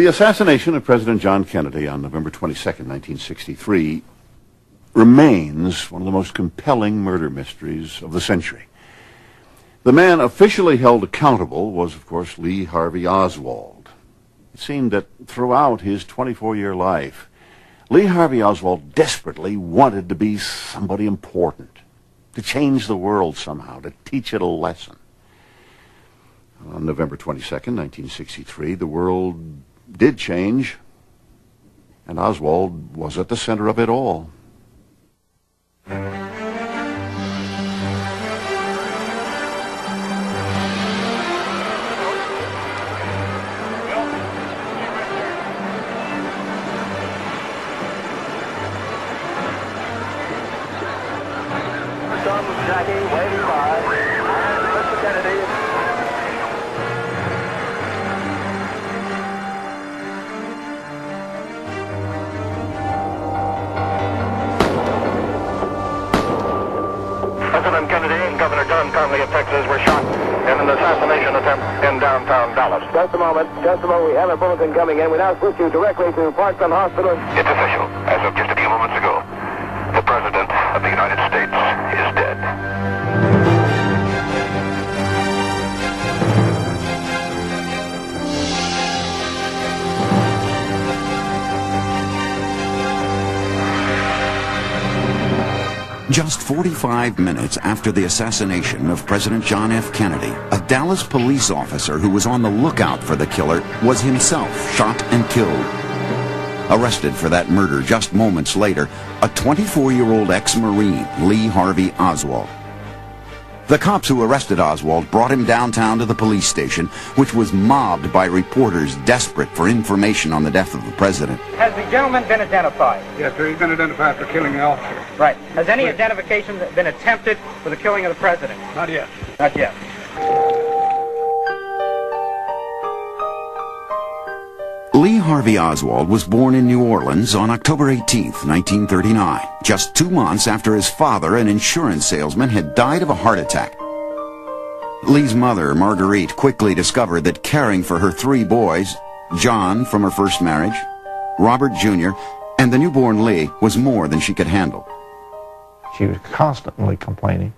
The assassination of President John Kennedy on November 22nd, 1963, remains one of the most compelling murder mysteries of the century. The man officially held accountable was, of course, Lee Harvey Oswald. It seemed that throughout his 24-year life, Lee Harvey Oswald desperately wanted to be somebody important, to change the world somehow, to teach it a lesson. On November 22nd, 1963, the world did change, and Oswald was at the center of it all. Jackie waving by, and Mr. Kennedy. President Kennedy and Governor John Conley of Texas were shot in an assassination attempt in downtown Dallas. Just a moment. We have a bulletin coming in. We now switch you directly to Parkland Hospital. It's official. As of just a few moments ago, the President of the United States is dead. Just 45 minutes after the assassination of President John F. Kennedy, a Dallas police officer who was on the lookout for the killer was himself shot and killed. Arrested for that murder just moments later, a 24-year-old ex-Marine, Lee Harvey Oswald. The cops who arrested Oswald brought him downtown to the police station, which was mobbed by reporters desperate for information on the death of the president. Has the gentleman been identified? Yes, sir. He's been identified for killing the officer. Right. Has any identification been attempted for the killing of the president? Not yet. Not yet. Lee Harvey Oswald was born in New Orleans on October 18th, 1939, just 2 months after his father, an insurance salesman, had died of a heart attack. Lee's mother, Marguerite, quickly discovered that caring for her 3 boys, John from her first marriage, Robert Jr., and the newborn Lee, was more than she could handle. She was constantly complaining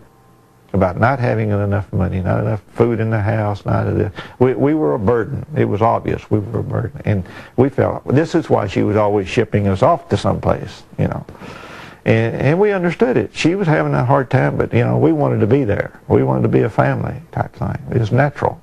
about not having enough money, not enough food in the house, we were a burden. It was obvious we were a burden. And we felt, this is why she was always shipping us off to someplace, you know. And we understood it. She was having a hard time, but, you know, we wanted to be there. We wanted to be a family type thing. It was natural,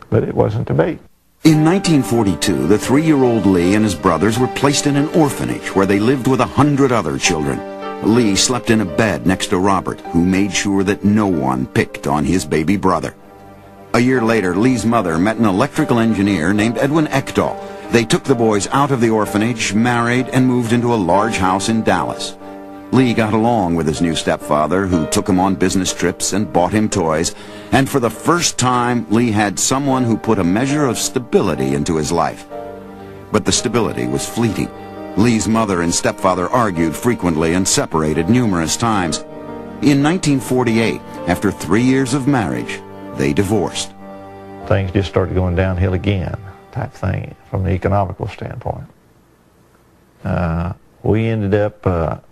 but it wasn't to be. In 1942, the 3-year-old Lee and his brothers were placed in an orphanage where they lived with 100 other children. Lee slept in a bed next to Robert, who made sure that no one picked on his baby brother. A year later, Lee's mother met an electrical engineer named Edwin Ekdahl. They took the boys out of the orphanage, married, and moved into a large house in Dallas. Lee got along with his new stepfather, who took him on business trips and bought him toys. And for the first time, Lee had someone who put a measure of stability into his life. But the stability was fleeting. Lee's mother and stepfather argued frequently and separated numerous times. In 1948, after 3 years of marriage, they divorced. Things just started going downhill again, type thing, from the economical standpoint. We ended up at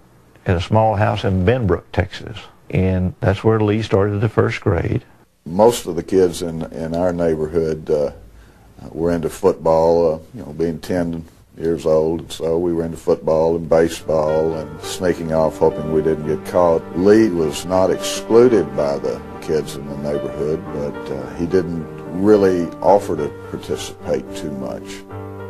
a small house in Benbrook, Texas, and that's where Lee started the first grade. Most of the kids in our neighborhood were into football, being 10 years old, and so we were into football and baseball and sneaking off hoping we didn't get caught. Lee was not excluded by the kids in the neighborhood, but he didn't really offer to participate too much.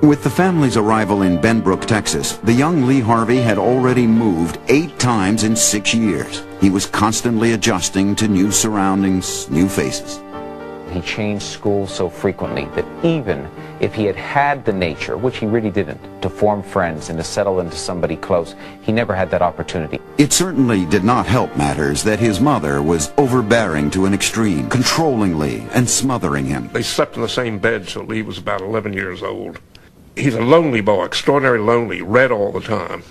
With the family's arrival in Benbrook, Texas, the young Lee Harvey had already moved 8 times in 6 years. He was constantly adjusting to new surroundings, new faces. He changed schools so frequently that even if he had had the nature, which he really didn't, to form friends and to settle into somebody close, he never had that opportunity. It certainly did not help matters that his mother was overbearing to an extreme, controlling Lee and smothering him. They slept in the same bed till Lee was about 11 years old. He's a lonely boy, extraordinarily lonely, read all the time.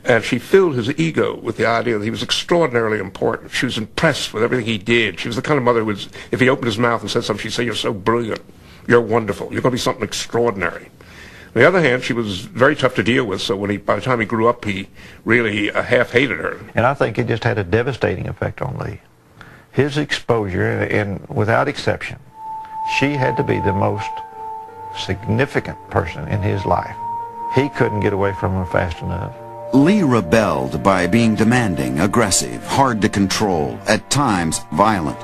And she filled his ego with the idea that he was extraordinarily important. She was impressed with everything he did. She was the kind of mother who was, if he opened his mouth and said something, she'd say, "You're so brilliant. You're wonderful. You're going to be something extraordinary." On the other hand, she was very tough to deal with, so by the time he grew up, he really half hated her. And I think it just had a devastating effect on Lee. His exposure, and without exception, she had to be the most significant person in his life. He couldn't get away from her fast enough. Lee rebelled by being demanding, aggressive, hard to control, at times violent.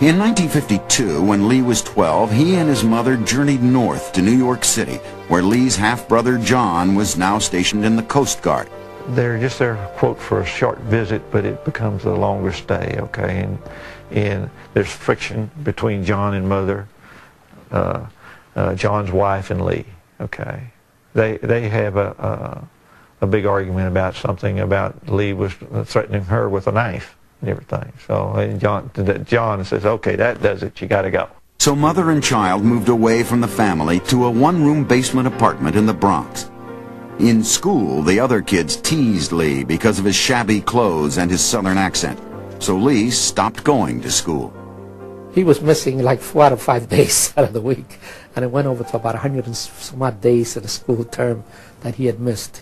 In 1952, when Lee was 12, he and his mother journeyed north to New York City, where Lee's half-brother John was now stationed in the Coast Guard. They're just there, quote, for a short visit, but it becomes a longer stay, okay? And there's friction between John and mother, John's wife and Lee, okay? They have a big argument about something about Lee was threatening her with a knife and everything. So John says, okay, that does it, you got to go. So mother and child moved away from the family to a one-room basement apartment in the Bronx. In school, the other kids teased Lee because of his shabby clothes and his southern accent. So Lee stopped going to school. He was missing like 4 out of 5 days out of the week, and it went over to about 100 and some odd days in the school term that he had missed.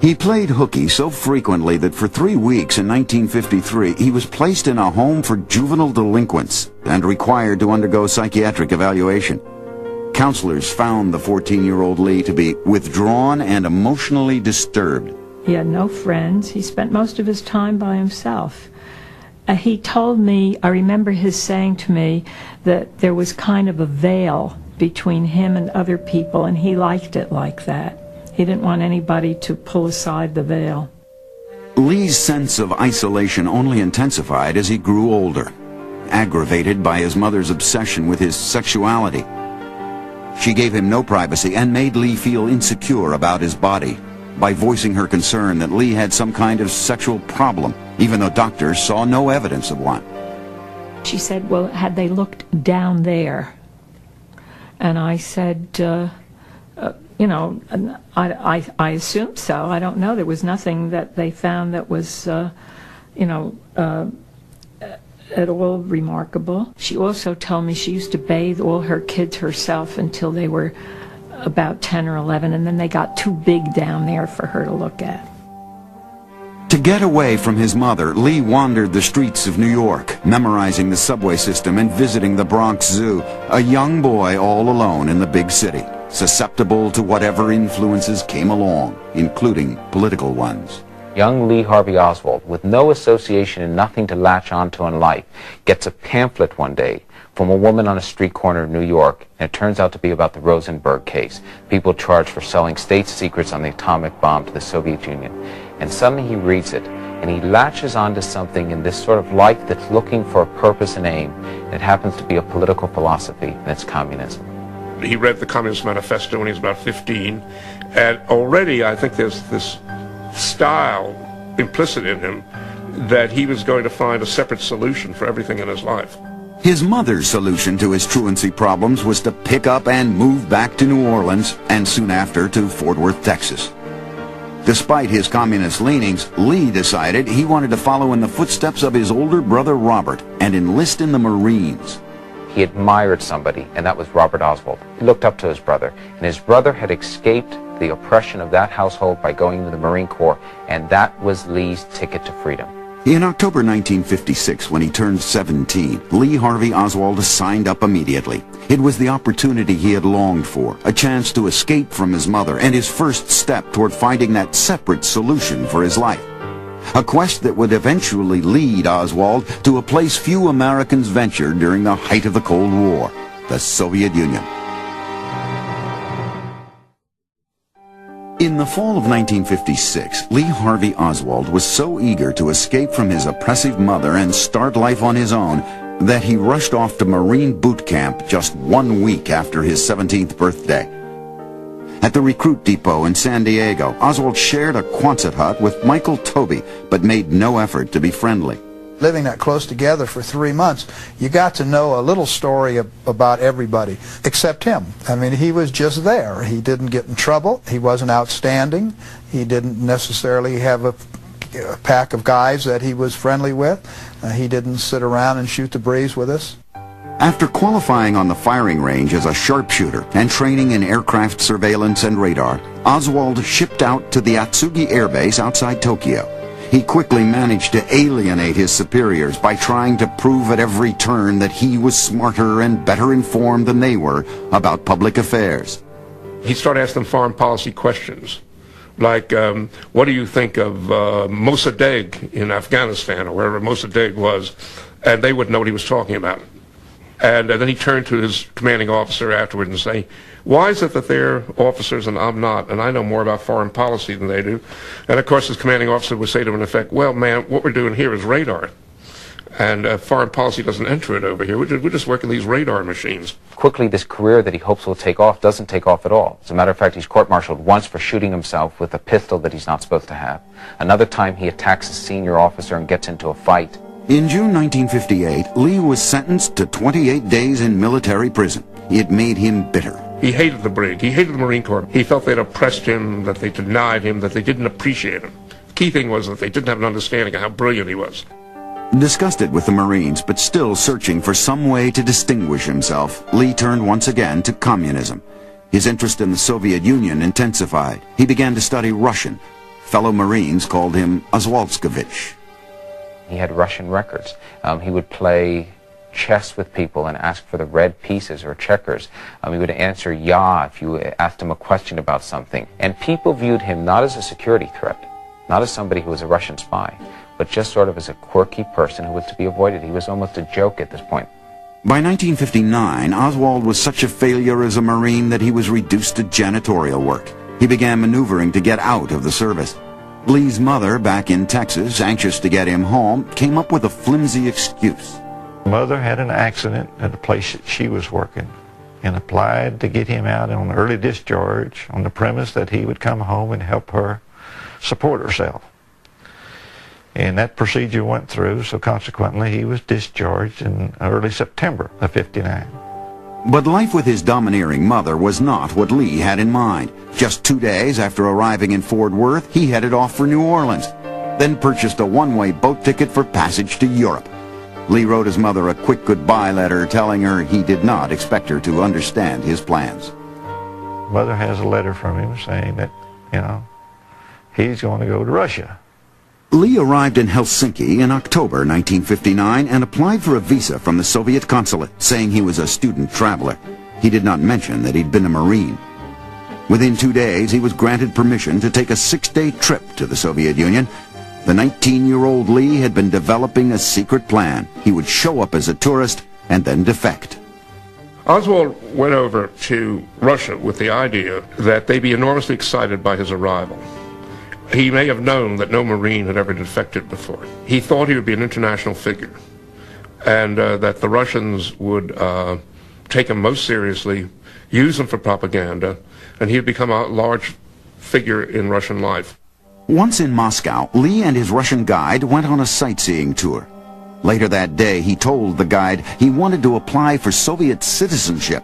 He played hooky so frequently that for 3 weeks in 1953, he was placed in a home for juvenile delinquents and required to undergo psychiatric evaluation. Counselors found the 14-year-old Lee to be withdrawn and emotionally disturbed. He had no friends. He spent most of his time by himself. He told me, I remember his saying to me, that there was kind of a veil between him and other people, and he liked it like that. He didn't want anybody to pull aside the veil. Lee's sense of isolation only intensified as he grew older, aggravated by his mother's obsession with his sexuality. She gave him no privacy and made Lee feel insecure about his body by voicing her concern that Lee had some kind of sexual problem, even though doctors saw no evidence of one. She said, well, had they looked down there? And I said, you know, I assume so. I don't know. There was nothing that they found that was, you know, at all remarkable. She also told me she used to bathe all her kids herself until they were about 10 or 11, and then they got too big down there for her to look at. To get away from his mother, Lee wandered the streets of New York, memorizing the subway system and visiting the Bronx Zoo, a young boy all alone in the big city, susceptible to whatever influences came along, including political ones. Young Lee Harvey Oswald, with no association and nothing to latch onto in life, gets a pamphlet one day from a woman on a street corner of New York, and it turns out to be about the Rosenberg case, people charged for selling state secrets on the atomic bomb to the Soviet Union. And suddenly he reads it, and he latches onto something in this sort of life that's looking for a purpose and aim, and it happens to be a political philosophy, and it's communism. He read the Communist Manifesto when he was about 15, and already I think there's this style implicit in him that he was going to find a separate solution for everything in his life. His mother's solution to his truancy problems was to pick up and move back to New Orleans, and soon after to Fort Worth, Texas. Despite his communist leanings, Lee decided he wanted to follow in the footsteps of his older brother Robert and enlist in the Marines. He admired somebody, and that was Robert Oswald. He looked up to his brother, and his brother had escaped the oppression of that household by going to the Marine Corps, and that was Lee's ticket to freedom. In October 1956, when he turned 17, Lee Harvey Oswald signed up immediately. It was the opportunity he had longed for, a chance to escape from his mother, and his first step toward finding that separate solution for his life. A quest that would eventually lead Oswald to a place few Americans ventured during the height of the Cold War, the Soviet Union. In the fall of 1956, Lee Harvey Oswald was so eager to escape from his oppressive mother and start life on his own that he rushed off to Marine boot camp just 1 week after his 17th birthday. At the recruit depot in San Diego, Oswald shared a Quonset hut with Michael Toby, but made no effort to be friendly. Living that close together for 3 months, you got to know a little story about everybody, except him. I mean, he was just there. He didn't get in trouble. He wasn't outstanding. He didn't necessarily have a pack of guys that he was friendly with. He didn't sit around and shoot the breeze with us. After qualifying on the firing range as a sharpshooter and training in aircraft surveillance and radar, Oswald shipped out to the Atsugi Air Base outside Tokyo. He quickly managed to alienate his superiors by trying to prove at every turn that he was smarter and better informed than they were about public affairs. He started asking them foreign policy questions, like, what do you think of Mossadegh in Afghanistan, or wherever Mossadegh was, and they wouldn't know what he was talking about. And then he turned to his commanding officer afterward and say, why is it that they're officers and I'm not, and I know more about foreign policy than they do? And of course his commanding officer would say to him in effect, well, man, what we're doing here is radar. And foreign policy doesn't enter it over here. We're just working these radar machines. Quickly, this career that he hopes will take off doesn't take off at all. As a matter of fact, he's court-martialed once for shooting himself with a pistol that he's not supposed to have. Another time he attacks a senior officer and gets into a fight. In June 1958, Lee was sentenced to 28 days in military prison. It made him bitter. He hated the brig. He hated the Marine Corps. He felt they'd oppressed him, that they denied him, that they didn't appreciate him. The key thing was that they didn't have an understanding of how brilliant he was. Disgusted with the Marines, but still searching for some way to distinguish himself, Lee turned once again to communism. His interest in the Soviet Union intensified. He began to study Russian. Fellow Marines called him Oswaldskovich. He had Russian records. He would play chess with people and ask for the red pieces or checkers. He would answer "ya" if you asked him a question about something. And people viewed him not as a security threat, not as somebody who was a Russian spy, but just sort of as a quirky person who was to be avoided. He was almost a joke at this point. By 1959, Oswald was such a failure as a Marine that he was reduced to janitorial work. He began maneuvering to get out of the service. Lee's mother, back in Texas, anxious to get him home, came up with a flimsy excuse. Mother had an accident at the place that she was working and applied to get him out on early discharge on the premise that he would come home and help her support herself. And that procedure went through, so consequently he was discharged in early September of '59. But life with his domineering mother was not what Lee had in mind. Just 2 days after arriving in Fort Worth, he headed off for New Orleans, then purchased a one-way boat ticket for passage to Europe. Lee wrote his mother a quick goodbye letter telling her he did not expect her to understand his plans. Mother has a letter from him saying that, he's going to go to Russia. Lee arrived in Helsinki in October 1959 and applied for a visa from the Soviet consulate, saying he was a student traveler. He did not mention that he'd been a Marine. Within 2 days, he was granted permission to take a 6-day trip to the Soviet Union. The 19-year-old Lee had been developing a secret plan. He would show up as a tourist and then defect. Oswald went over to Russia with the idea that they'd be enormously excited by his arrival. He may have known that no Marine had ever defected before. He thought he would be an international figure, and that the Russians would take him most seriously, use him for propaganda, and he had become a large figure in Russian life. Once in Moscow, Lee and his Russian guide went on a sightseeing tour. Later that day, he told the guide he wanted to apply for Soviet citizenship.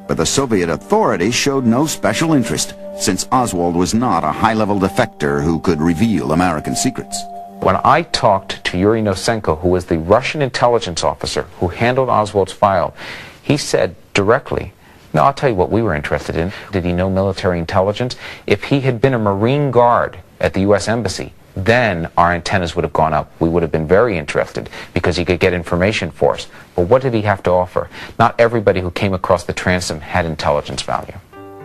But the Soviet authorities showed no special interest, since Oswald was not a high-level defector who could reveal American secrets. When I talked to Yuri Nosenko, who was the Russian intelligence officer who handled Oswald's file, he said directly, no, I'll tell you what we were interested in. Did he know military intelligence? If he had been a Marine guard at the U.S. Embassy, then our antennas would have gone up. We would have been very interested because he could get information for us. But what did he have to offer? Not everybody who came across the transom had intelligence value.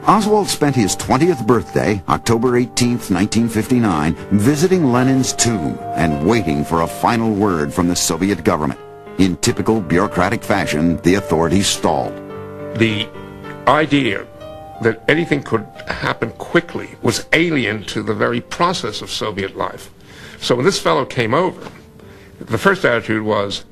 Oswald spent his 20th birthday, October 18, 1959, visiting Lenin's tomb and waiting for a final word from the Soviet government. In typical bureaucratic fashion, the authorities stalled. The idea that anything could happen quickly was alien to the very process of Soviet life. So when this fellow came over, the first attitude was,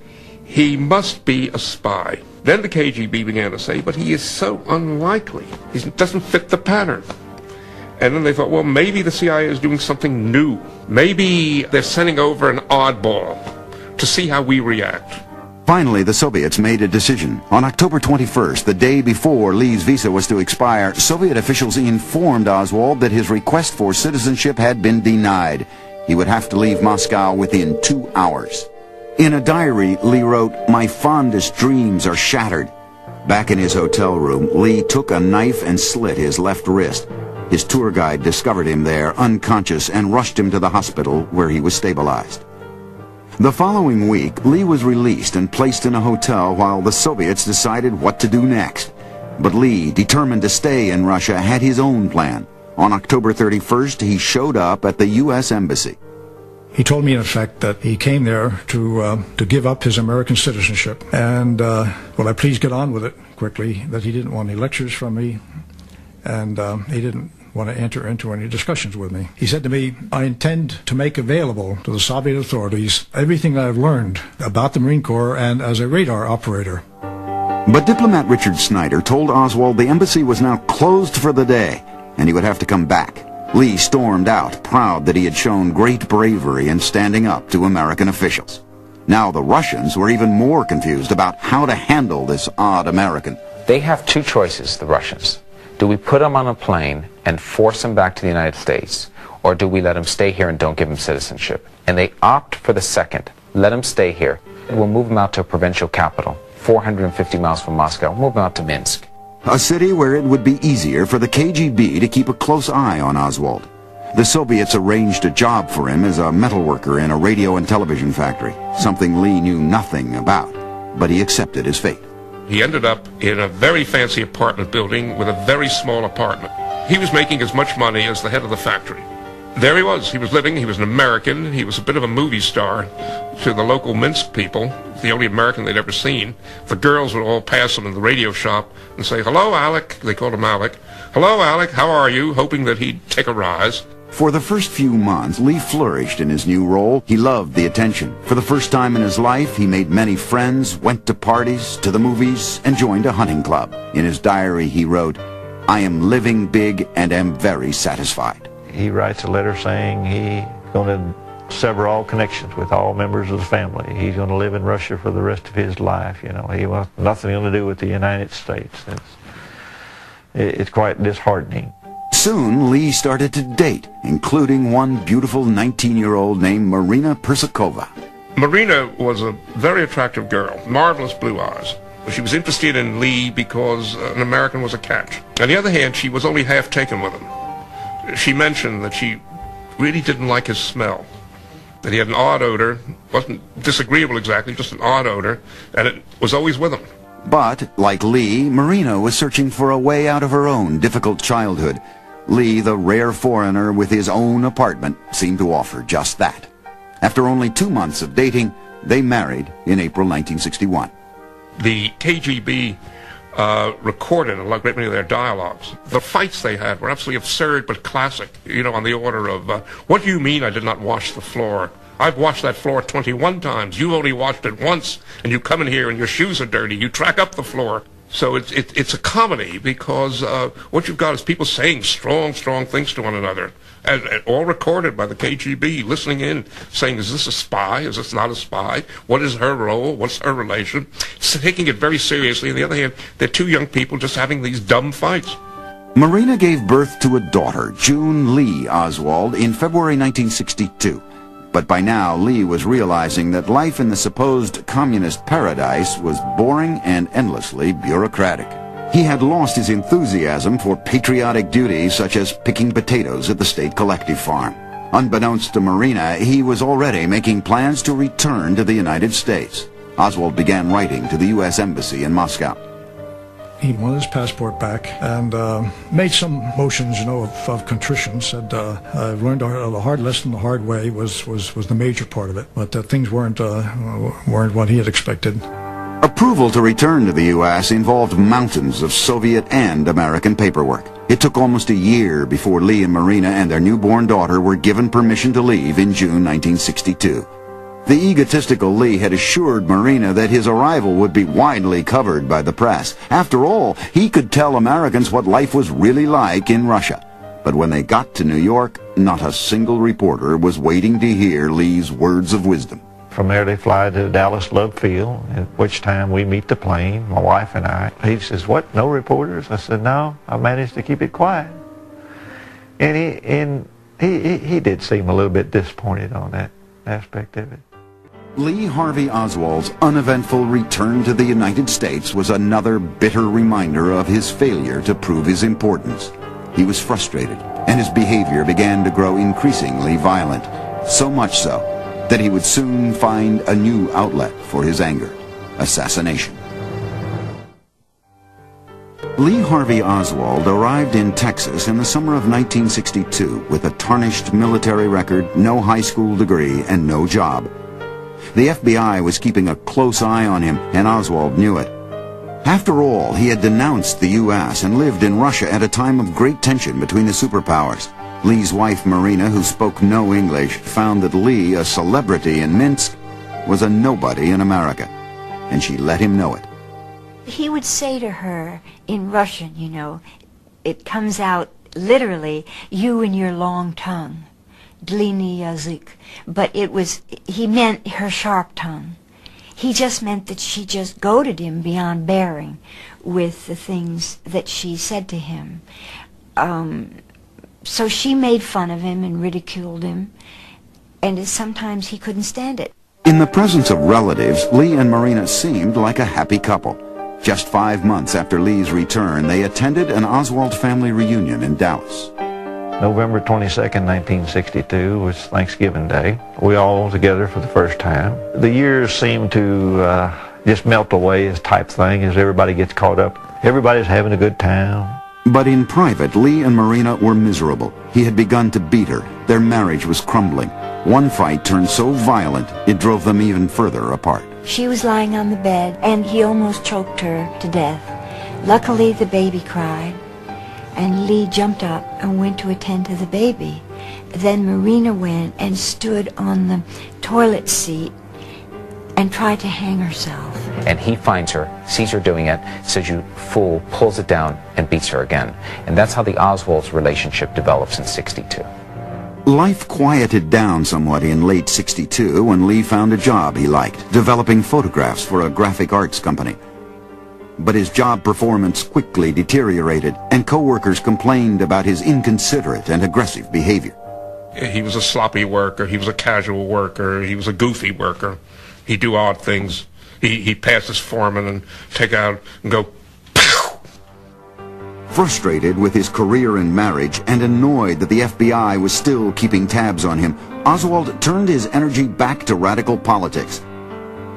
he must be a spy. Then the KGB began to say, but he is so unlikely. He doesn't fit the pattern. And then they thought, well, maybe the CIA is doing something new. Maybe they're sending over an oddball to see how we react. Finally, the Soviets made a decision. On October 21st, the day before Lee's visa was to expire, Soviet officials informed Oswald that his request for citizenship had been denied. He would have to leave Moscow within 2 hours. In a diary, Lee wrote, "My fondest dreams are shattered." Back in his hotel room, Lee took a knife and slit his left wrist. His tour guide discovered him there, unconscious, and rushed him to the hospital where he was stabilized. The following week, Lee was released and placed in a hotel while the Soviets decided what to do next. But Lee, determined to stay in Russia, had his own plan. On October 31st, he showed up at the U.S. Embassy. He told me, in effect, that he came there to give up his American citizenship. And, will I please get on with it quickly, that he didn't want any lectures from me, and he didn't want to enter into any discussions with me. He said to me, "I intend to make available to the Soviet authorities everything that I've learned about the Marine Corps and as a radar operator." But diplomat Richard Snyder told Oswald the embassy was now closed for the day, and he would have to come back. Lee stormed out, proud that he had shown great bravery in standing up to American officials. Now the Russians were even more confused about how to handle this odd American. They have two choices, the Russians. Do we put him on a plane and force him back to the United States, or do we let him stay here and don't give him citizenship? And they opt for the second. Let him stay here. We'll move him out to a provincial capital, 450 miles from Moscow. Move him out to Minsk. A city where it would be easier for the KGB to keep a close eye on Oswald. The Soviets arranged a job for him as a metalworker in a radio and television factory, something Lee knew nothing about, but he accepted his fate. He ended up in a very fancy apartment building with a very small apartment. He was making as much money as the head of the factory. There he was living, he was an American, he was a bit of a movie star to the local Minsk people, the only American they'd ever seen. The girls would all pass him in the radio shop and say, "Hello, Alec," they called him Alec. "Hello, Alec, how are you?" hoping that he'd take a rise. For the first few months, Lee flourished in his new role. He loved the attention. For the first time in his life, he made many friends, went to parties, to the movies, and joined a hunting club. In his diary, he wrote, "I am living big and am very satisfied." He writes a letter saying he's going to sever all connections with all members of the family. He's going to live in Russia for the rest of his life. You know, he wants nothing to do with the United States. It's quite disheartening. Soon, Lee started to date, including one beautiful 19-year-old named Marina Persakova. Marina was a very attractive girl, marvelous blue eyes. She was interested in Lee because an American was a catch. On the other hand, she was only half taken with him. She mentioned that she really didn't like his smell, that he had an odd odor, wasn't disagreeable exactly, just an odd odor, and it was always with him. But, like Lee, Marina was searching for a way out of her own difficult childhood. Lee, the rare foreigner with his own apartment, seemed to offer just that. After only 2 months of dating, they married in April 1961. The KGB recorded a great many of their dialogues. The fights they had were absolutely absurd but classic, you know, on the order of, "What do you mean I did not wash the floor? I've washed that floor 21 times. You only washed it once, and you come in here and your shoes are dirty. You track up the floor." So it's a comedy because what you've got is people saying strong things to one another, and all recorded by the KGB, listening in, saying, "Is this a spy? Is this not a spy? What is her role? What's her relation?" So taking it very seriously. On the other hand, they're two young people just having these dumb fights. Marina gave birth to a daughter, June Lee Oswald, in February 1962. But by now, Lee was realizing that life in the supposed communist paradise was boring and endlessly bureaucratic. He had lost his enthusiasm for patriotic duties such as picking potatoes at the state collective farm. Unbeknownst to Marina, he was already making plans to return to the United States. Oswald began writing to the U.S. Embassy in Moscow. He wanted his passport back and made some motions, you know, of contrition. Said, "I've learned a hard lesson the hard way," was the major part of it. But things weren't what he had expected. Approval to return to the U.S. involved mountains of Soviet and American paperwork. It took almost a year before Lee and Marina and their newborn daughter were given permission to leave in June 1962. The egotistical Lee had assured Marina that his arrival would be widely covered by the press. After all, he could tell Americans what life was really like in Russia. But when they got to New York, not a single reporter was waiting to hear Lee's words of wisdom. From there they fly to Dallas Love Field, at which time we meet the plane, my wife and I. He says, "What, no reporters?" I said, "No, I managed to keep it quiet." And he did seem a little bit disappointed on that aspect of it. Lee Harvey Oswald's uneventful return to the United States was another bitter reminder of his failure to prove his importance. He was frustrated, and his behavior began to grow increasingly violent, so much so that he would soon find a new outlet for his anger: assassination. Lee Harvey Oswald arrived in Texas in the summer of 1962 with a tarnished military record, no high school degree, and no job. The FBI was keeping a close eye on him, and Oswald knew it. After all, he had denounced the U.S. and lived in Russia at a time of great tension between the superpowers. Lee's wife, Marina, who spoke no English, found that Lee, a celebrity in Minsk, was a nobody in America, and she let him know it. He would say to her in Russian, you know, it comes out literally, you and your long tongue, длинный язык, but he meant her sharp tongue. He just meant that she just goaded him beyond bearing with the things that she said to him. So she made fun of him and ridiculed him, and sometimes he couldn't stand it. In the presence of relatives, Lee and Marina seemed like a happy couple. Just 5 months after Lee's return, they attended an Oswald family reunion in Dallas. November 22nd, 1962 was Thanksgiving Day. We all together for the first time. The years seem to just melt away as type thing as everybody gets caught up. Everybody's having a good time. But in private, Lee and Marina were miserable. He had begun to beat her. Their marriage was crumbling. One fight turned so violent, it drove them even further apart. She was lying on the bed, and he almost choked her to death. Luckily, the baby cried, and Lee jumped up and went to attend to the baby. Then Marina went and stood on the toilet seat and tried to hang herself. And he finds her, sees her doing it, says, "You fool," pulls it down and beats her again. And that's how the Oswald's relationship develops in '62. Life quieted down somewhat in late '62 when Lee found a job he liked, developing photographs for a graphic arts company. But his job performance quickly deteriorated, and co-workers complained about his inconsiderate and aggressive behavior. He was a sloppy worker, he was a casual worker, he was a goofy worker. He'd do odd things. He'd pass his foreman and take out and go, pow! Frustrated with his career and marriage, and annoyed that the FBI was still keeping tabs on him, Oswald turned his energy back to radical politics.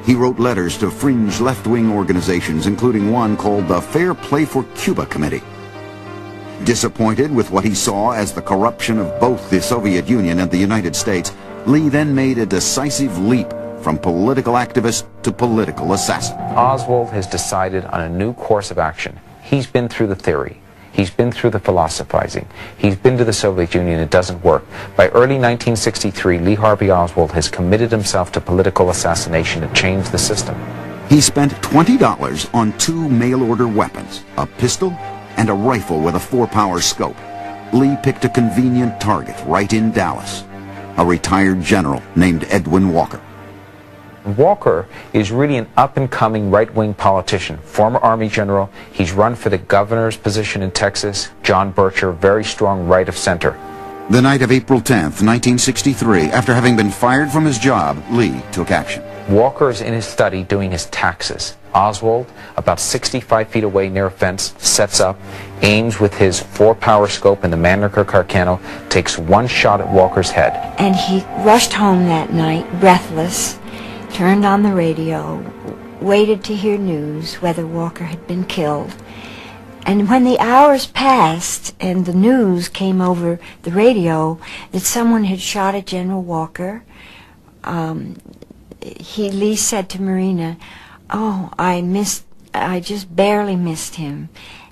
He wrote letters to fringe left-wing organizations, including one called the Fair Play for Cuba Committee. Disappointed with what he saw as the corruption of both the Soviet Union and the United States, Lee then made a decisive leap from political activist to political assassin. Oswald has decided on a new course of action. He's been through the theory. He's been through the philosophizing. He's been to the Soviet Union. It doesn't work. By early 1963, Lee Harvey Oswald has committed himself to political assassination to change the system. He spent $20 on 2 mail-order weapons, a pistol and a rifle with a 4-power scope. Lee picked a convenient target right in Dallas, a retired general named Edwin Walker. Walker is really an up-and-coming right-wing politician, former Army general. He's run for the governor's position in Texas. John Bircher, very strong right of center. The night of April 10th, 1963, after having been fired from his job, Lee took action. Walker is in his study doing his taxes. Oswald, about 65 feet away near a fence, sets up, aims with his 4-power scope and the Mannlicher Carcano, takes one shot at Walker's head. And he rushed home that night, breathless, turned on the radio, waited to hear news whether Walker had been killed. And when the hours passed and the news came over the radio that someone had shot at General Walker, Lee said to Marina, "Oh, I just barely missed him.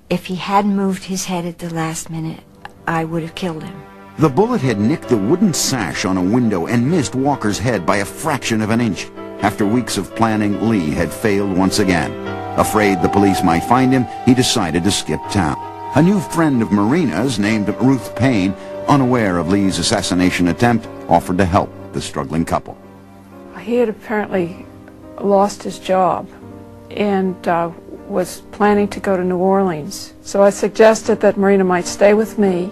If he hadn't moved his head at the last minute, I would have killed him." The bullet had nicked the wooden sash on a window and missed Walker's head by a fraction of an inch. After weeks of planning, Lee had failed once again. Afraid the police might find him, he decided to skip town. A new friend of Marina's, named Ruth Payne, unaware of Lee's assassination attempt, offered to help the struggling couple. He had apparently lost his job and was planning to go to New Orleans. So I suggested that Marina might stay with me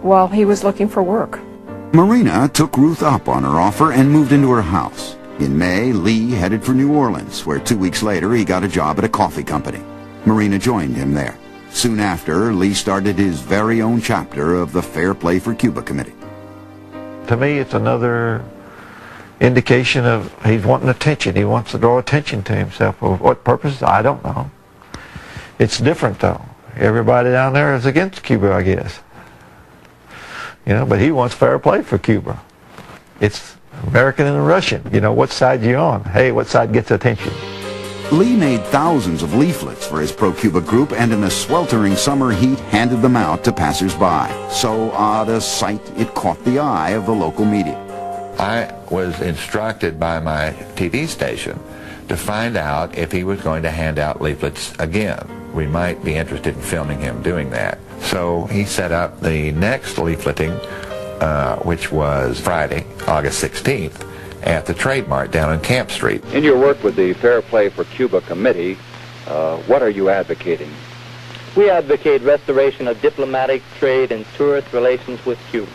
while he was looking for work. Marina took Ruth up on her offer and moved into her house. In May, Lee headed for New Orleans, where 2 weeks later he got a job at a coffee company. Marina joined him there. Soon after, Lee started his very own chapter of the Fair Play for Cuba Committee. To me, it's another indication of he's wanting attention. He wants to draw attention to himself. For what purpose? I don't know. It's different, though. Everybody down there is against Cuba, I guess. You know, but he wants fair play for Cuba. It's American and Russian. You know, what side you on? Hey, what side gets attention? Lee made thousands of leaflets for his pro-Cuba group, and in the sweltering summer heat handed them out to passers-by. So odd a sight, it caught the eye of the local media. I was instructed by my TV station to find out if he was going to hand out leaflets again. We might be interested in filming him doing that. So he set up the next leafleting, which was Friday, August 16th, at the Trade Mart down on Camp Street. In your work with the Fair Play for Cuba Committee, what are you advocating? We advocate restoration of diplomatic, trade, and tourist relations with Cuba.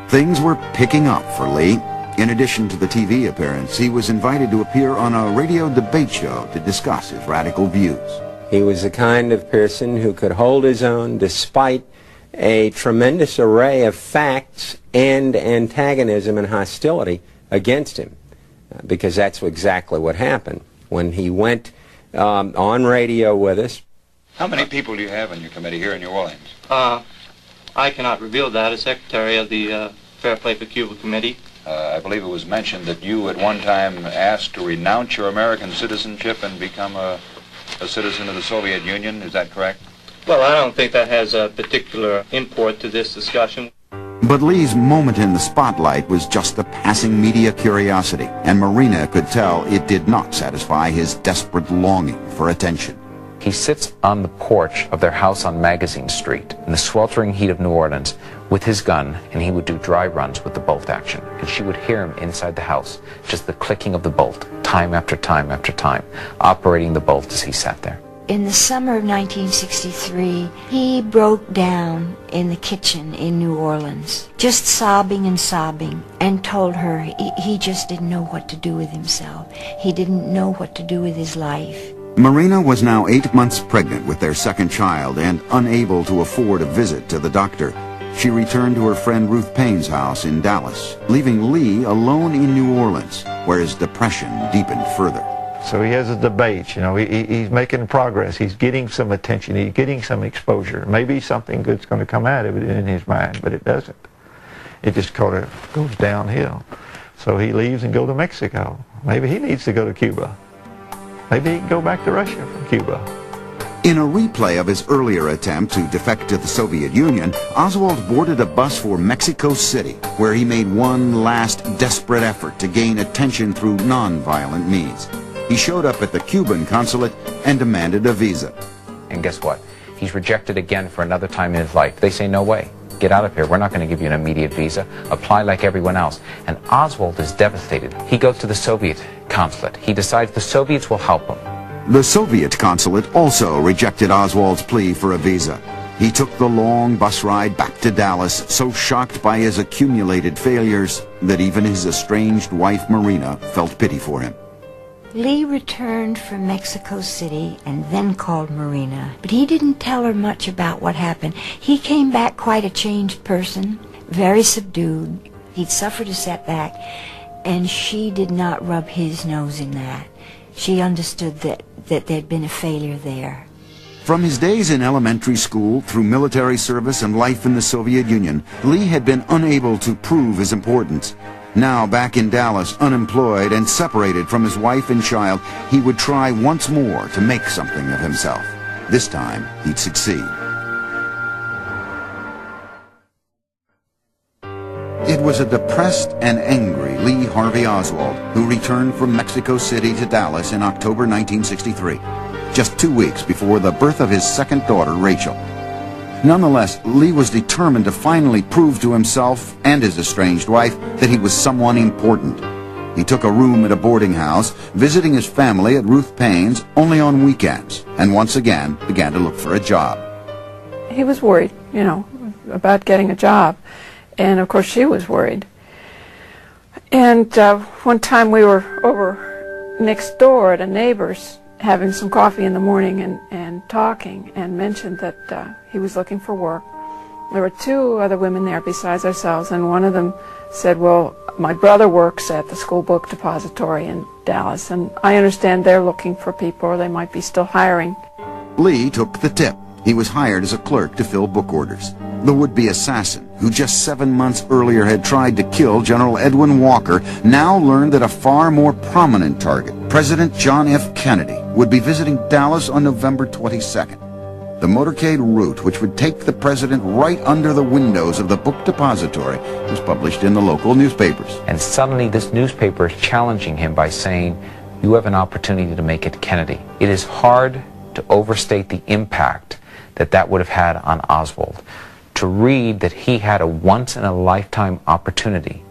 Things were picking up for Lee. In addition to the TV appearance, he was invited to appear on a radio debate show to discuss his radical views. He was the kind of person who could hold his own despite a tremendous array of facts and antagonism and hostility against him, because that's exactly what happened when he went on radio with us. How many people do you have in your committee here in New Orleans? I cannot reveal that as secretary of the Fair Play for Cuba Committee. I believe it was mentioned that you at one time asked to renounce your American citizenship and become a citizen of the Soviet Union. Is that correct? Well, I don't think that has a particular import to this discussion. But Lee's moment in the spotlight was just a passing media curiosity, and Marina could tell it did not satisfy his desperate longing for attention. He sits on the porch of their house on Magazine Street in the sweltering heat of New Orleans with his gun, and he would do dry runs with the bolt action. And she would hear him inside the house, just the clicking of the bolt, time after time after time, operating the bolt as he sat there. In the summer of 1963, he broke down in the kitchen in New Orleans, just sobbing and sobbing, and told her he just didn't know what to do with himself. He didn't know what to do with his life. Marina was now 8 months pregnant with their second child and unable to afford a visit to the doctor. She returned to her friend Ruth Payne's house in Dallas, leaving Lee alone in New Orleans, where his depression deepened further. So he has a debate, you know, he's making progress, he's getting some attention, he's getting some exposure. Maybe something good's going to come out of it in his mind, but it doesn't. It just kind of goes downhill. So he leaves and goes to Mexico. Maybe he needs to go to Cuba. Maybe he can go back to Russia from Cuba. In a replay of his earlier attempt to defect to the Soviet Union, Oswald boarded a bus for Mexico City, where he made one last desperate effort to gain attention through non-violent means. He showed up at the Cuban consulate and demanded a visa. And guess what? He's rejected again for another time in his life. They say, no way. Get out of here. We're not going to give you an immediate visa. Apply like everyone else. And Oswald is devastated. He goes to the Soviet consulate. He decides the Soviets will help him. The Soviet consulate also rejected Oswald's plea for a visa. He took the long bus ride back to Dallas, so shocked by his accumulated failures that even his estranged wife Marina felt pity for him. Lee returned from Mexico City and then called Marina, but he didn't tell her much about what happened. He came back quite a changed person, very subdued. He'd suffered a setback, and she did not rub his nose in that. She understood that there'd been a failure there. From his days in elementary school through military service and life in the Soviet Union, Lee had been unable to prove his importance. Now, back in Dallas, unemployed and separated from his wife and child, he would try once more to make something of himself. This time, he'd succeed. It was a depressed and angry Lee Harvey Oswald who returned from Mexico City to Dallas in October 1963, just 2 weeks before the birth of his second daughter, Rachel. Nonetheless, Lee was determined to finally prove to himself and his estranged wife that he was someone important. He took a room at a boarding house, visiting his family at Ruth Payne's only on weekends, and once again began to look for a job. He was worried, you know, about getting a job, and of course she was worried. And one time we were over next door at a neighbor's having some coffee in the morning and talking, and mentioned that he was looking for work. There were two other women there besides ourselves, and one of them said, well, my brother works at the school book depository in Dallas, and I understand they're looking for people, or they might be still hiring. Lee took the tip. He was hired as a clerk to fill book orders. The would-be assassin, who just 7 months earlier had tried to kill General Edwin Walker, now learned that a far more prominent target, President John F. Kennedy, would be visiting Dallas on November 22nd. The motorcade route, which would take the president right under the windows of the book depository, was published in the local newspapers. And suddenly this newspaper is challenging him by saying, you have an opportunity to make it Kennedy. It is hard to overstate the impact that would have had on Oswald. To read that he had a once-in-a-lifetime opportunity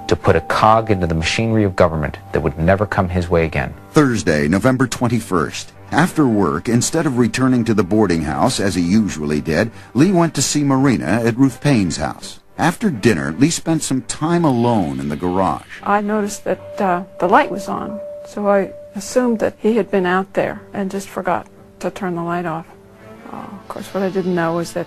to put a cog into the machinery of government that would never come his way again. Thursday, November 21st. After work, instead of returning to the boarding house, as he usually did, Lee went to see Marina at Ruth Payne's house. After dinner, Lee spent some time alone in the garage. I noticed that the light was on, so I assumed that he had been out there and just forgot to turn the light off. Of course, what I didn't know was that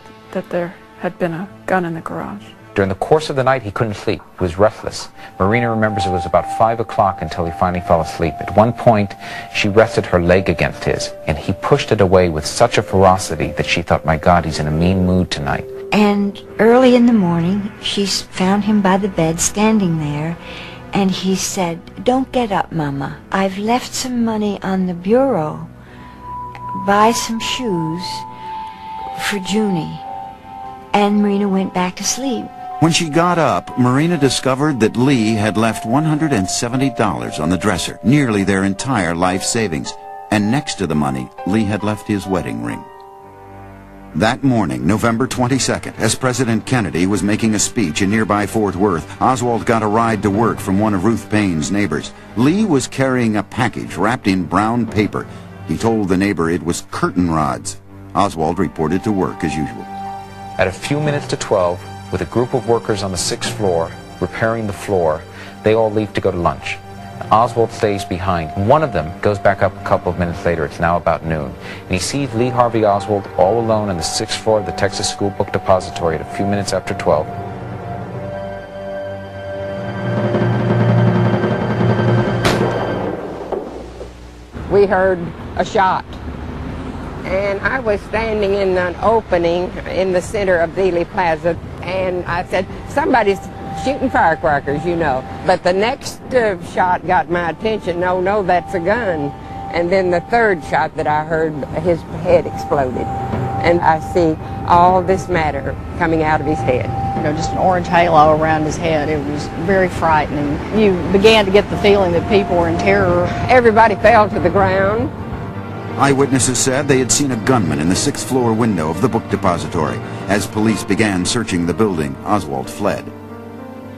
there had been a gun in the garage. During the course of the night, he couldn't sleep. He was restless. Marina remembers it was about 5 o'clock until he finally fell asleep. At one point, she rested her leg against his, and he pushed it away with such a ferocity that she thought, my God, he's in a mean mood tonight. And early in the morning, she found him by the bed standing there, and he said, don't get up, Mama. I've left some money on the bureau. Buy some shoes for Junie. And Marina went back to sleep. When she got up, Marina discovered that Lee had left $170 on the dresser, nearly their entire life savings. And next to the money, Lee had left his wedding ring. That morning, November 22nd, as President Kennedy was making a speech in nearby Fort Worth, Oswald got a ride to work from one of Ruth Payne's neighbors. Lee was carrying a package wrapped in brown paper. He told the neighbor it was curtain rods. Oswald reported to work as usual. At a few minutes to 12, with a group of workers on the 6th floor repairing the floor, they all leave to go to lunch. Oswald stays behind. One of them goes back up a couple of minutes later. It's now about noon. And he sees Lee Harvey Oswald all alone on the 6th floor of the Texas School Book Depository at a few minutes after 12. We heard a shot, and I was standing in an opening in the center of Dealey Plaza, and I said, somebody's shooting firecrackers, you know. But the next shot got my attention. No, that's a gun. And then the third shot that I heard, his head exploded. And I see all this matter coming out of his head. You know, just an orange halo around his head. It was very frightening. You began to get the feeling that people were in terror. Everybody fell to the ground. Eyewitnesses said they had seen a gunman in the 6th floor window of the book depository. As police began searching the building, Oswald fled.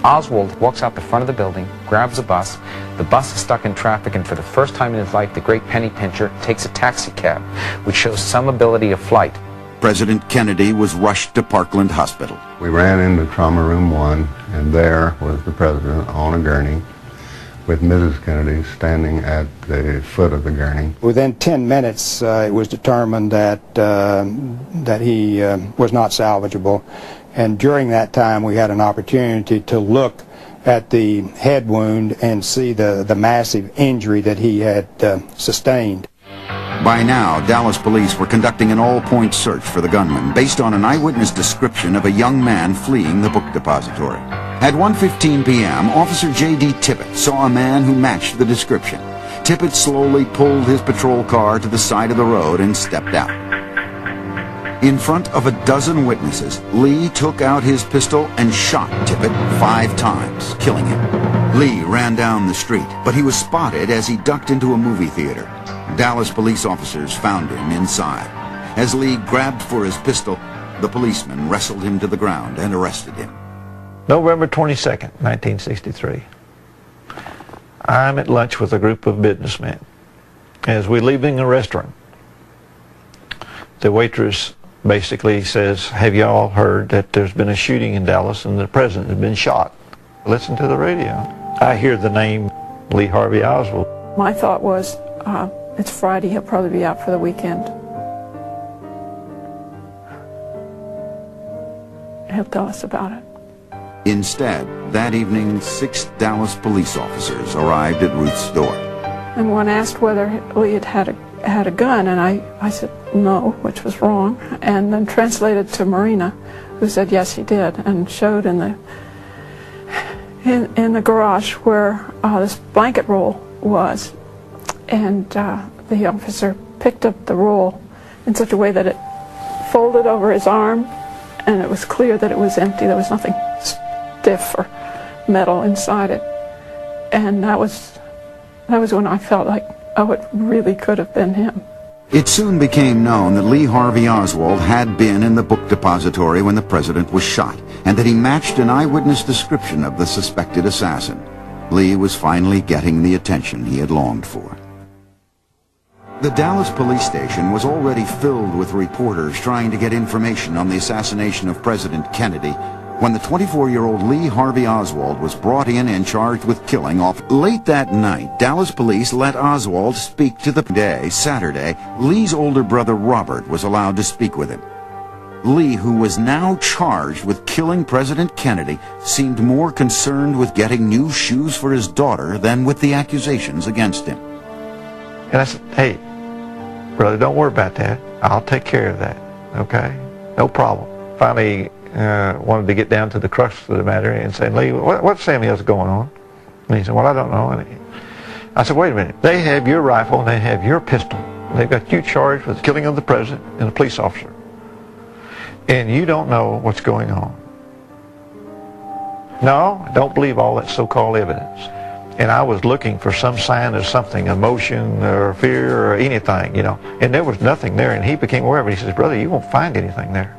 Oswald walks out the front of the building, grabs a bus. The bus is stuck in traffic, and for the first time in his life, the great penny pincher takes a taxi cab, which shows some ability of flight. President Kennedy was rushed to Parkland Hospital. We ran into Trauma Room 1, and there was the president on a gurney with Mrs. Kennedy standing at the foot of the gurney. Within 10 minutes, it was determined that he was not salvageable. And during that time, we had an opportunity to look at the head wound and see the massive injury that he had sustained. By now, Dallas police were conducting an all-point search for the gunman based on an eyewitness description of a young man fleeing the book depository. At 1:15 p.m., Officer J.D. Tippett saw a man who matched the description. Tippett slowly pulled his patrol car to the side of the road and stepped out. In front of a dozen witnesses, Lee took out his pistol and shot Tippett 5 times, killing him. Lee ran down the street, but he was spotted as he ducked into a movie theater. Dallas police officers found him inside. As Lee grabbed for his pistol, the policeman wrestled him to the ground and arrested him. November 22nd, 1963. I'm at lunch with a group of businessmen. As we're leaving a restaurant, the waitress basically says, have you all heard that there's been a shooting in Dallas and the president has been shot? Listen to the radio. I hear the name Lee Harvey Oswald. My thought was, it's Friday, he'll probably be out for the weekend. He'll tell us about it. Instead, that evening, 6 Dallas police officers arrived at Ruth's door. And one asked whether Lee had a gun, and I said no, which was wrong, and then translated to Marina, who said yes, he did, and showed in the garage where this blanket roll was. And the officer picked up the roll in such a way that it folded over his arm, and it was clear that it was empty. There was nothing stiff or metal inside it. And that was when I felt like, oh, it really could have been him. It soon became known that Lee Harvey Oswald had been in the book depository when the president was shot, and that he matched an eyewitness description of the suspected assassin. Lee was finally getting the attention he had longed for. The Dallas police station was already filled with reporters trying to get information on the assassination of President Kennedy when the 24-year-old Lee Harvey Oswald was brought in and charged with killing off. Late that night, Dallas police let Oswald speak to the day. Saturday, Lee's older brother Robert was allowed to speak with him. Lee, who was now charged with killing President Kennedy, seemed more concerned with getting new shoes for his daughter than with the accusations against him. And I said, hey, brother, don't worry about that. I'll take care of that, okay? No problem. Finally, wanted to get down to the crux of the matter and say, Lee, what's Sammy else going on? And he said, well, I don't know. And I said, wait a minute. They have your rifle and they have your pistol. They've got you charged with the killing of the president and a police officer. And you don't know what's going on. No, I don't believe all that so-called evidence. And I was looking for some sign of something, emotion or fear or anything, you know. And there was nothing there. And he became aware of it. He says, brother, you won't find anything there.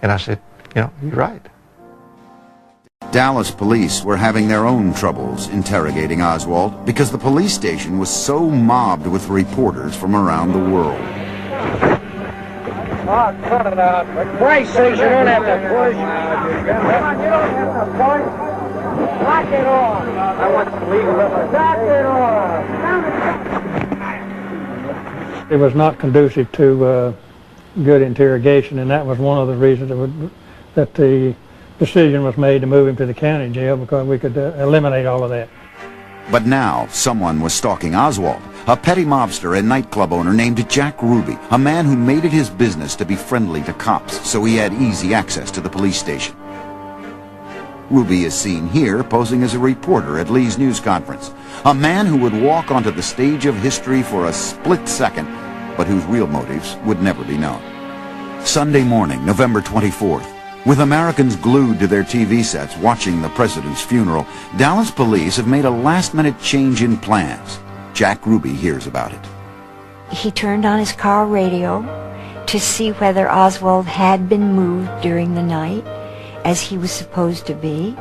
And I said, you know, you're right. Dallas police were having their own troubles interrogating Oswald because the police station was so mobbed with reporters from around the world. Oh, cut it out. For Christ's sake, you don't have to push. Come on, you don't have to push. Lock it off. I want some legal evidence. Lock it off. It was not conducive to good interrogation, and that was one of the reasons that the decision was made to move him to the county jail, because we could eliminate all of that. But now someone was stalking Oswald, a petty mobster and nightclub owner named Jack Ruby, a man who made it his business to be friendly to cops, so he had easy access to the police station. Ruby is seen here posing as a reporter at Lee's news conference, a man who would walk onto the stage of history for a split second, but whose real motives would never be known. Sunday morning, November 24th, with Americans glued to their TV sets watching the president's funeral, Dallas police have made a last-minute change in plans. Jack Ruby hears about it. He turned on his car radio to see whether Oswald had been moved during the night, as he was supposed to be,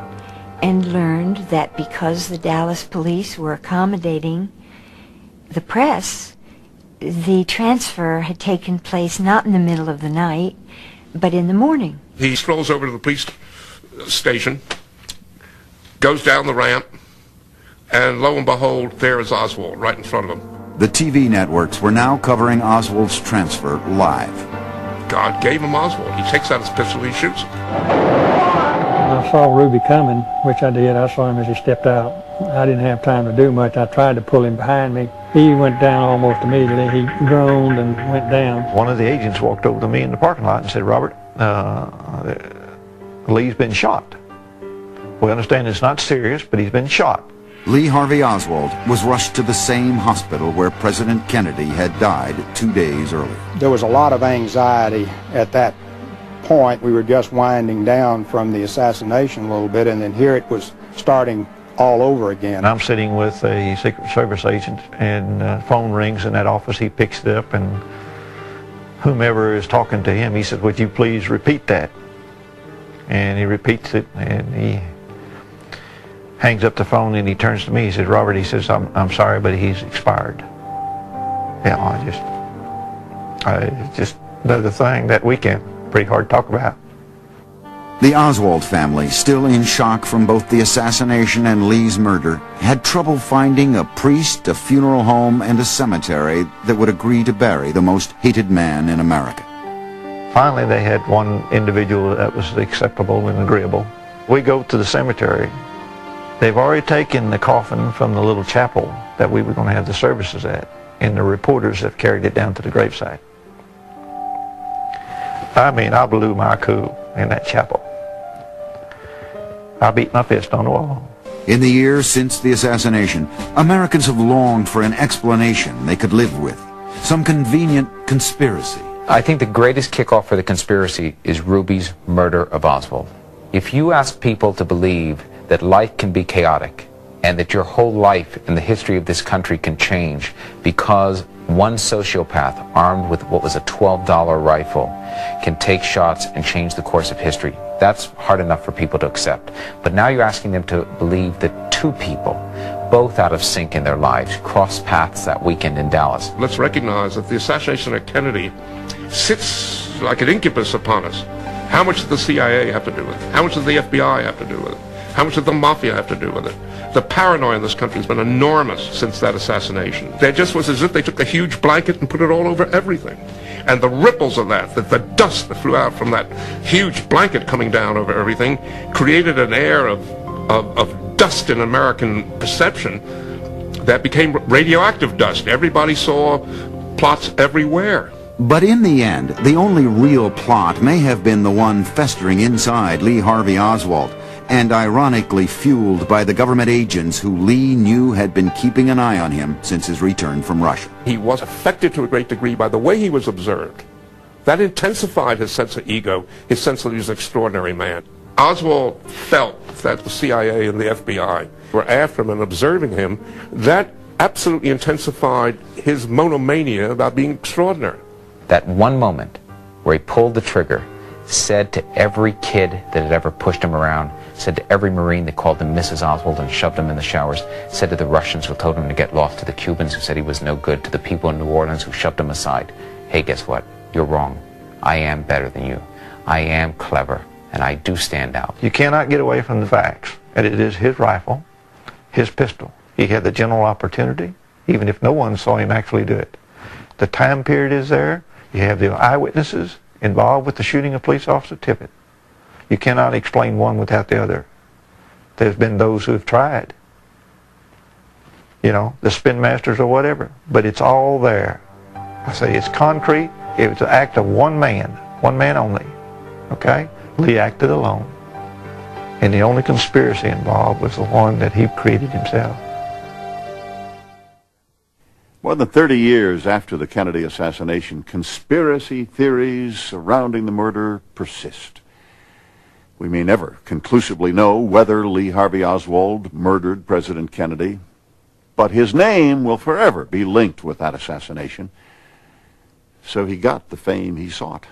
and learned that because the Dallas police were accommodating the press, the transfer had taken place not in the middle of the night, but in the morning. He strolls over to the police station, goes down the ramp, and lo and behold, there is Oswald right in front of him. The TV networks were now covering Oswald's transfer live. God gave him Oswald. He takes out his pistol, he shoots him. I saw Ruby coming, which I did. I saw him as he stepped out. I didn't have time to do much. I tried to pull him behind me. He went down almost immediately. He groaned and went down. One of the agents walked over to me in the parking lot and said, Robert, Lee's been shot. We understand it's not serious, but he's been shot. Lee Harvey Oswald was rushed to the same hospital where President Kennedy had died 2 days earlier. There was a lot of anxiety at that point. We were just winding down from the assassination a little bit, and then here it was starting all over again. I'm sitting with a Secret Service agent, and phone rings in that office. He picks it up, and whomever is talking to him, he said, would you please repeat that? And he repeats it, and he hangs up the phone, and he turns to me. He says, Robert, he says, I'm sorry, but he's expired. Yeah, it's just another thing that weekend. Pretty hard to talk about. The Oswald family, still in shock from both the assassination and Lee's murder, had trouble finding a priest, a funeral home, and a cemetery that would agree to bury the most hated man in America. Finally, they had one individual that was acceptable and agreeable. We go to the cemetery. They've already taken the coffin from the little chapel that we were going to have the services at, and the reporters have carried it down to the gravesite. I mean, I blew my cool in that chapel. I beat my fist on the wall. In the years since the assassination, Americans have longed for an explanation they could live with, some convenient conspiracy. I think the greatest kickoff for the conspiracy is Ruby's murder of Oswald. If you ask people to believe that life can be chaotic and that your whole life and the history of this country can change because one sociopath armed with what was a $12 rifle can take shots and change the course of history, that's hard enough for people to accept. But now you're asking them to believe that two people, both out of sync in their lives, crossed paths that weekend in Dallas. Let's recognize that the assassination of Kennedy sits like an incubus upon us. How much did the CIA have to do with it? How much did the FBI have to do with it? How much did the mafia have to do with it? The paranoia in this country has been enormous since that assassination. It just was as if they took a huge blanket and put it all over everything. And the ripples of that, the dust that flew out from that huge blanket coming down over everything, created an air of dust in American perception that became radioactive dust. Everybody saw plots everywhere. But in the end, the only real plot may have been the one festering inside Lee Harvey Oswald, and ironically fueled by the government agents who Lee knew had been keeping an eye on him since his return from Russia. He was affected to a great degree by the way he was observed. That intensified his sense of ego, his sense that he was an extraordinary man. Oswald felt that the CIA and the FBI were after him and observing him. That absolutely intensified his monomania about being extraordinary. That one moment where he pulled the trigger, said to every kid that had ever pushed him around, said to every Marine that called him Mrs. Oswald and shoved him in the showers, said to the Russians who told him to get lost, to the Cubans who said he was no good, to the people in New Orleans who shoved him aside, hey, guess what? You're wrong. I am better than you. I am clever, and I do stand out. You cannot get away from the facts. And it is his rifle, his pistol. He had the general opportunity, even if no one saw him actually do it. The time period is there. You have the eyewitnesses involved with the shooting of police officer Tippit. You cannot explain one without the other. There's been those who have tried, you know, the spin masters or whatever, but it's all there. I say it's concrete. It was an act of one man only, okay? Lee acted alone, and the only conspiracy involved was the one that he created himself. More than 30 years after the Kennedy assassination, conspiracy theories surrounding the murder persist. We may never conclusively know whether Lee Harvey Oswald murdered President Kennedy, but his name will forever be linked with that assassination. So he got the fame he sought.